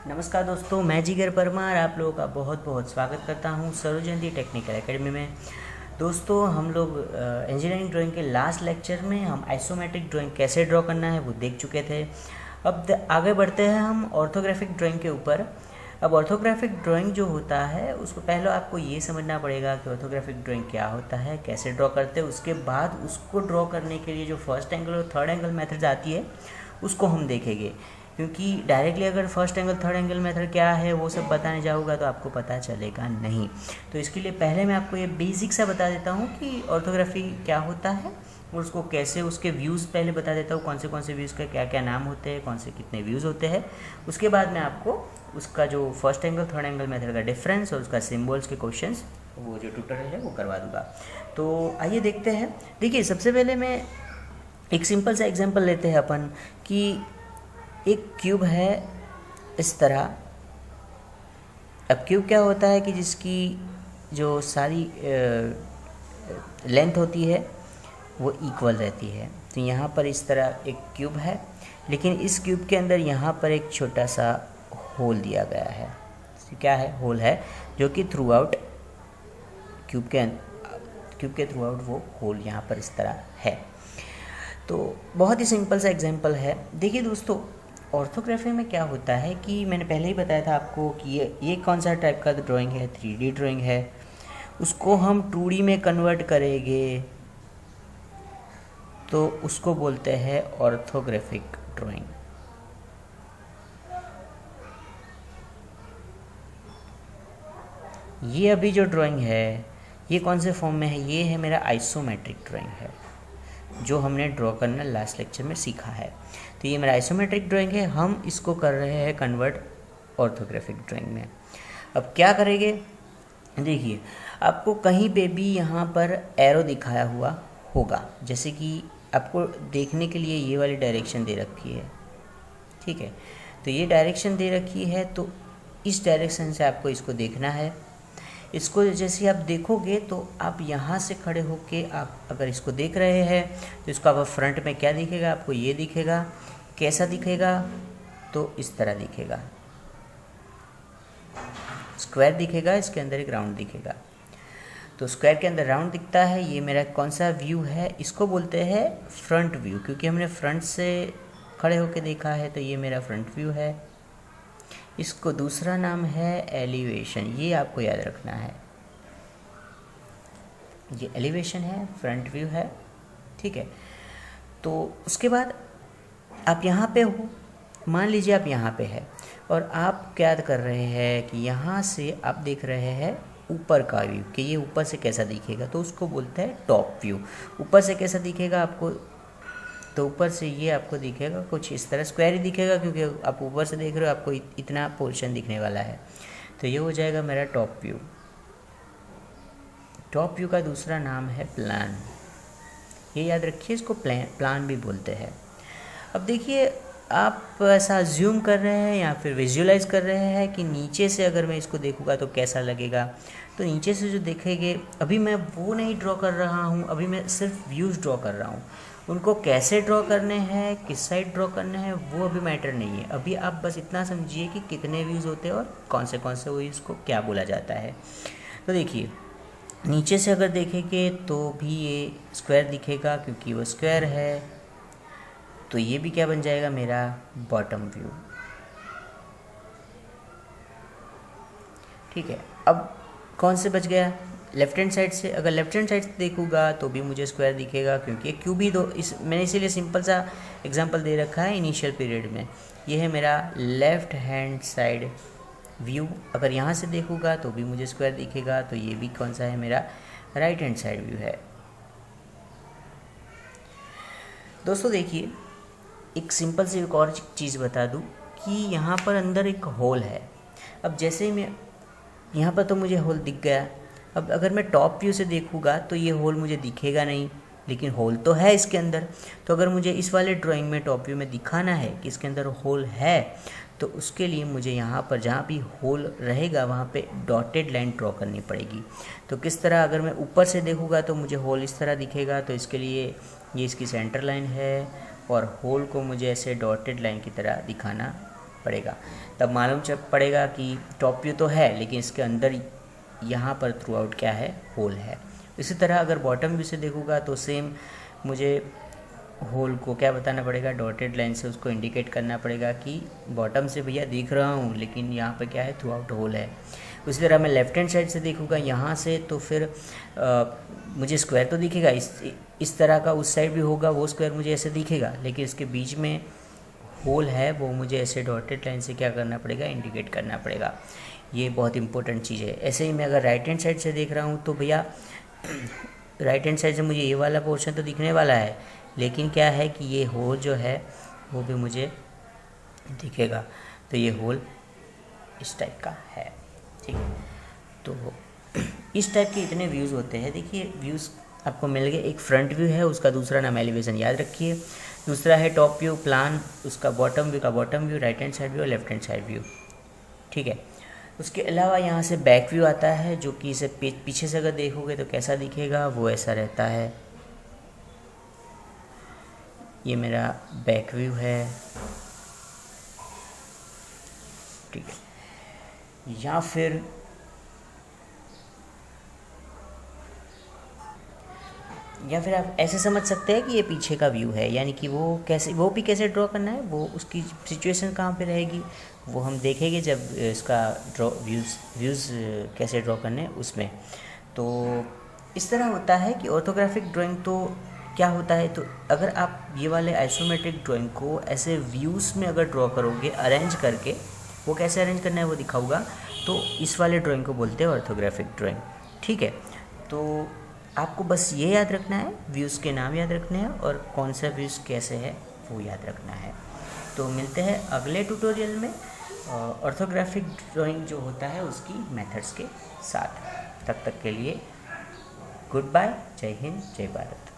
नमस्कार दोस्तों, मैं जिगर परमार आप लोगों का बहुत बहुत स्वागत करता हूं सरोज जयंती टेक्निकल एकेडमी में। दोस्तों, हम लोग इंजीनियरिंग ड्राइंग के लास्ट लेक्चर में हम आइसोमेट्रिक ड्राइंग कैसे ड्रॉ करना है वो देख चुके थे। अब आगे बढ़ते हैं हम ऑर्थोग्राफिक ड्राइंग के ऊपर। अब ऑर्थोग्राफिक ड्राइंग जो होता है उसको पहले आपको ये समझना पड़ेगा कि ऑर्थोग्राफिक ड्राइंग क्या होता है, कैसे ड्रॉ करते हैं। उसके बाद उसको ड्रॉ करने के लिए जो फर्स्ट एंगल और थर्ड एंगल मेथड्स आती है उसको हम देखेंगे, क्योंकि डायरेक्टली अगर first angle third angle method क्या है वो सब बताने जाऊँगा तो आपको पता चलेगा नहीं। तो इसके लिए पहले मैं आपको ये बेसिक सा बता देता हूँ कि ऑर्थोग्राफी क्या होता है और उसको कैसे, उसके व्यूज़ पहले बता देता हूँ, कौन से व्यूज़ का क्या क्या नाम होते हैं, कौन से कितने व्यूज़ होते हैं। उसके बाद मैं आपको उसका जो first angle third angle method का डिफरेंस और उसका सिम्बल्स के क्वेश्चंस वो जो ट्यूटोरियल है वो करवा दूँगा। तो आइए देखते हैं। देखिए, सबसे पहले मैं एक सिंपल सा एग्जांपल लेते हैं अपन कि एक क्यूब है इस तरह। अब क्यूब क्या होता है कि जिसकी जो सारी लेंथ होती है वो इक्वल रहती है। तो यहाँ पर इस तरह एक क्यूब है, लेकिन इस क्यूब के अंदर यहाँ पर एक छोटा सा होल दिया गया है। तो क्या है? होल है, जो कि थ्रू आउट क्यूब के थ्रू आउट वो होल यहाँ पर इस तरह है। तो बहुत ही सिंपल सा एग्जांपल है। देखिए दोस्तों, ऑर्थोग्राफी में क्या होता है कि मैंने पहले ही बताया था आपको कि ये कौन सा टाइप का ड्राइंग है, 3D ड्राइंग है। उसको हम 2D में कन्वर्ट करेंगे तो उसको बोलते हैं ऑर्थोग्राफिक ड्राइंग। ये अभी जो ड्राइंग है ये कौन से फॉर्म में है? ये है मेरा आइसोमेट्रिक ड्राइंग है, जो हमने ड्रॉ करना लास्ट लेक्चर में सीखा है। तो ये मेरा आइसोमेट्रिक ड्राइंग है, हम इसको कर रहे हैं कन्वर्ट ऑर्थोग्राफिक ड्राइंग में। अब क्या करेंगे? देखिए, आपको कहीं पे भी यहाँ पर एरो दिखाया हुआ होगा, जैसे कि आपको देखने के लिए ये वाली डायरेक्शन दे रखी है, ठीक है। तो ये डायरेक्शन दे रखी है, तो इस डायरेक्शन से आपको इसको देखना है। इसको जैसे आप देखोगे तो आप यहाँ से खड़े होके आप अगर इसको देख रहे हैं तो इसको आप फ्रंट में क्या दिखेगा? आपको ये दिखेगा। कैसा दिखेगा? तो इस तरह दिखेगा, स्क्वायर दिखेगा, इसके अंदर एक राउंड दिखेगा। तो स्क्वायर के अंदर राउंड दिखता है। ये मेरा कौन सा व्यू है? इसको बोलते हैं फ्रंट व्यू, क्योंकि हमने फ्रंट से खड़े होके देखा है, तो ये मेरा फ्रंट व्यू है। इसको दूसरा नाम है एलिवेशन, ये आपको याद रखना है। ये एलिवेशन है, फ्रंट व्यू है, ठीक है। तो उसके बाद आप यहाँ पे हो, मान लीजिए आप यहाँ पे है और आप क्या कर रहे हैं कि यहाँ से आप देख रहे हैं ऊपर का व्यू कि ये ऊपर से कैसा दिखेगा, तो उसको बोलते हैं टॉप व्यू। ऊपर से कैसा दिखेगा आपको? तो ऊपर से ये आपको दिखेगा कुछ इस तरह, स्क्वायर ही दिखेगा, क्योंकि आप ऊपर से देख रहे हो, आपको इतना पोर्शन दिखने वाला है। तो ये हो जाएगा मेरा टॉप व्यू। टॉप व्यू का दूसरा नाम है प्लान, ये याद रखिए, इसको प्लान भी बोलते हैं। अब देखिए, आप ऐसा ज्यूम कर रहे हैं या फिर विजुलाइज कर रहे हैं कि नीचे से अगर मैं इसको देखूँगा तो कैसा लगेगा। तो नीचे से जो देखेंगे, अभी मैं वो नहीं ड्रॉ कर रहा हूँ, अभी मैं सिर्फ व्यूज़ ड्रॉ कर रहा हूँ। उनको कैसे ड्रॉ करने हैं, किस साइड ड्रॉ करने हैं, वो अभी मैटर नहीं है। अभी आप बस इतना समझिए कि कितने व्यूज़ होते हैं और कौन से व्यूज़ को क्या बोला जाता है। तो देखिए, नीचे से अगर देखेंगे तो भी ये स्क्वायर दिखेगा, क्योंकि वो स्क्वायर है। तो ये भी क्या बन जाएगा? मेरा बॉटम व्यू, ठीक है। अब कौन से बच गया? लेफ्ट हैंड साइड से। अगर लेफ्ट हैंड साइड से देखूँगा तो भी मुझे स्क्वायर दिखेगा, क्योंकि एक क्यूब ही दो, इस मैंने इसीलिए सिंपल सा एग्जांपल दे रखा है इनिशियल पीरियड में। ये है मेरा लेफ्ट हैंड साइड व्यू। अगर यहाँ से देखूँगा तो भी मुझे स्क्वायर दिखेगा, तो ये भी कौन सा है? मेरा राइट हैंड साइड व्यू है। दोस्तों देखिए, एक सिंपल सी एक और चीज़ बता दूँ कि यहाँ पर अंदर एक होल है। अब जैसे ही मैं यहाँ पर, तो मुझे होल दिख गया। अब अगर मैं टॉप व्यू से देखूँगा तो ये होल मुझे दिखेगा नहीं, लेकिन होल तो है इसके अंदर। तो अगर मुझे इस वाले ड्राइंग में टॉप व्यू में दिखाना है कि इसके अंदर होल है, तो उसके लिए मुझे यहाँ पर जहाँ भी होल रहेगा वहाँ पे डॉटेड लाइन ड्रॉ करनी पड़ेगी। तो किस तरह? अगर मैं ऊपर से देखूँगा तो मुझे होल इस तरह दिखेगा, तो इसके लिए ये इसकी सेंटर लाइन है और होल को मुझे ऐसे डॉटेड लाइन की तरह दिखाना पड़ेगा, तब मालूम चल पड़ेगा कि टॉप व्यू तो है लेकिन इसके अंदर यहाँ पर थ्रू आउट क्या है, होल है। इसी तरह अगर बॉटम व्यू से देखूँगा तो सेम मुझे होल को क्या बताना पड़ेगा, डॉटेड लाइन से उसको इंडिकेट करना पड़ेगा कि बॉटम से भैया दिख रहा हूँ लेकिन यहाँ पे क्या है, थ्रू आउट होल है। उसी तरह मैं लेफ़्ट हैंड साइड से देखूँगा यहाँ से तो फिर मुझे स्क्वायर तो दिखेगा, इस तरह का उस साइड भी होगा, वो स्क्वायर मुझे ऐसे दिखेगा, लेकिन इसके बीच में होल है वो मुझे ऐसे डॉटेड लाइन से क्या करना पड़ेगा, इंडिकेट करना पड़ेगा। ये बहुत इंपॉर्टेंट चीज़ है। ऐसे ही मैं अगर राइट हैंड साइड से देख रहा हूँ तो भैया राइट हैंड साइड से मुझे ये वाला पोर्शन तो दिखने वाला है, लेकिन क्या है कि ये होल जो है वो भी मुझे दिखेगा। तो ये होल इस टाइप का है, ठीक है। तो इस टाइप के इतने व्यूज़ होते हैं। देखिए व्यूज़ आपको मिल गए, एक फ्रंट व्यू है, उसका दूसरा नाम एलिवेशन याद रखिए, दूसरा है टॉप व्यू प्लान, उसका बॉटम व्यू का bottom view, right hand side view और लेफ्ट हैंड साइड व्यू, ठीक है। उसके अलावा यहाँ से बैक व्यू आता है, जो कि इसे पीछे से अगर देखोगे तो कैसा दिखेगा, वो ऐसा रहता है। ये मेरा बैक व्यू है, ठीक है। या फिर आप ऐसे समझ सकते हैं कि ये पीछे का व्यू है, यानी कि वो भी कैसे ड्रॉ करना है, वो उसकी सिचुएशन कहाँ पे रहेगी वो हम देखेंगे जब इसका व्यूज़ कैसे ड्रॉ करने उसमें। तो इस तरह होता है कि ऑर्थोग्राफिक ड्राइंग तो क्या होता है, तो अगर आप ये वाले आइसोमेट्रिक ड्राइंग को ऐसे व्यूज़ में अगर ड्रॉ करोगे अरेंज करके, वो कैसे अरेंज करना है वो दिखाऊंगा, तो इस वाले ड्राइंग को बोलते हैं ऑर्थोग्राफिक ड्राइंग, ठीक है। तो आपको बस ये याद रखना है, व्यूज़ के नाम याद रखने हैं और कौन सा व्यूज़ कैसे है वो याद रखना है। तो मिलते हैं अगले ट्यूटोरियल में ऑर्थोग्राफिक ड्राइंग जो होता है उसकी मेथड्स के साथ। तब तक के लिए गुड बाय, जय हिंद, जय भारत।